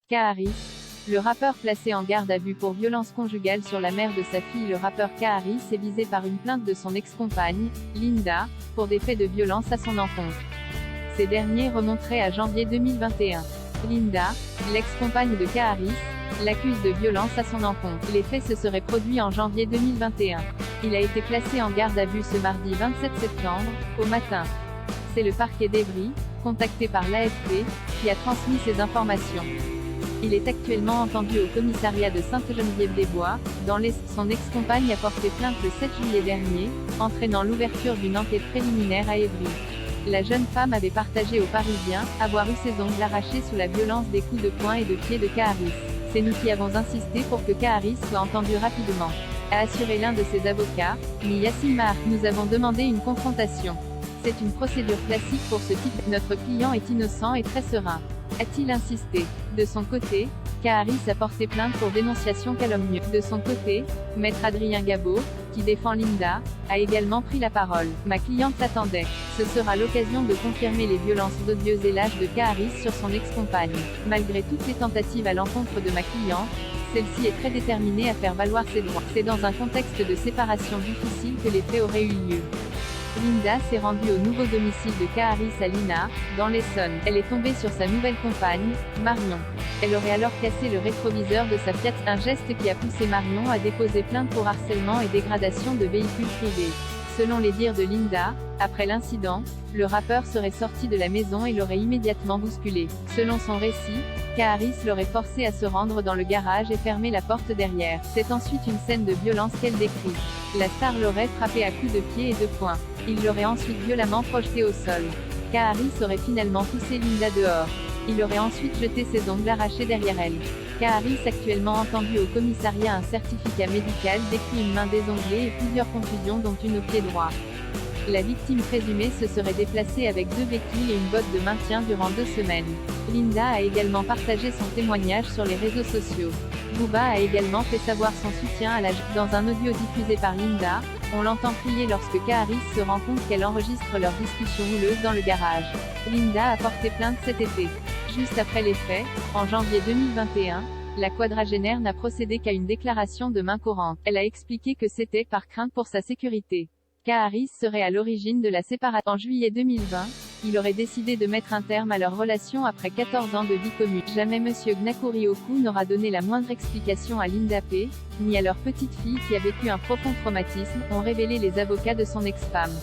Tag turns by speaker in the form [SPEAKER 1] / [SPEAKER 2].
[SPEAKER 1] K. Le rappeur placé en garde à vue pour violence conjugale sur la mère de sa fille. Le rappeur K. est visé par une plainte de son ex-compagne, Linda, pour des faits de violence à son encontre. Ces derniers remonteraient à janvier 2021. Linda, l'ex-compagne de K. l'accuse de violence à son encontre. Les faits se seraient produits en janvier 2021. Il a été placé en garde à vue ce mardi 27 septembre, au matin. C'est le parquet d'Evry, contacté par l'AFP, qui a transmis ces informations. Il est actuellement entendu au commissariat de Sainte-Geneviève-des-Bois, dans l'Est. Son ex-compagne a porté plainte le 7 juillet dernier, entraînant l'ouverture d'une enquête préliminaire à Évry. La jeune femme avait partagé aux Parisiens avoir eu ses ongles arrachés sous la violence des coups de poing et de pied de K. C'est nous qui avons insisté pour que K. soit entendu rapidement, a assuré l'un de ses avocats, Yassine Mahar. Nous avons demandé une confrontation. C'est une procédure classique pour ce type. Notre client est innocent et très serein, a-t-il insisté. De son côté, K. a porté plainte pour dénonciation calomnieuse. De son côté, maître Adrien Gabot, qui défend Linda, a également pris la parole. Ma cliente l'attendait. Ce sera l'occasion de confirmer les violences odieuses et lâches de K. sur son ex-compagne. Malgré toutes les tentatives à l'encontre de ma cliente, celle-ci est très déterminée à faire valoir ses droits. C'est dans un contexte de séparation difficile que les faits auraient eu lieu. Linda s'est rendue au nouveau domicile de K. à Lina, dans l'Essonne. Elle est tombée sur sa nouvelle compagne, Marion. Elle aurait alors cassé le rétroviseur de sa Fiat, un geste qui a poussé Marion à déposer plainte pour harcèlement et dégradation de véhicules privés. Selon les dires de Linda, après l'incident, le rappeur serait sorti de la maison et l'aurait immédiatement bousculé. Selon son récit, K. l'aurait forcé à se rendre dans le garage et fermer la porte derrière. C'est ensuite une scène de violence qu'elle décrit. La star l'aurait frappé à coups de pied et de poing. Il l'aurait ensuite violemment projeté au sol. K. aurait finalement poussé Linda dehors. Il aurait ensuite jeté ses ongles arrachés derrière elle. K. actuellement entendu au commissariat. Un certificat médical décrit une main désanglée et plusieurs contusions dont une au pied droit. La victime présumée se serait déplacée avec 2 béquilles et une botte de maintien durant 2 semaines. Linda a également partagé son témoignage sur les réseaux sociaux. Booba a également fait savoir son soutien à la jeune. Dans un audio diffusé par Linda, on l'entend crier lorsque K. se rend compte qu'elle enregistre leur discussion houleuse dans le garage. Linda a porté plainte cet été. Juste après les faits, en janvier 2021, la quadragénaire n'a procédé qu'à une déclaration de main courante. Elle a expliqué que c'était par crainte pour sa sécurité. K. serait à l'origine de la séparation. En juillet 2020, il aurait décidé de mettre un terme à leur relation après 14 ans de vie commune. Jamais M. Gnakouriokou n'aura donné la moindre explication à Linda P., ni à leur petite fille qui a vécu un profond traumatisme, ont révélé les avocats de son ex-femme.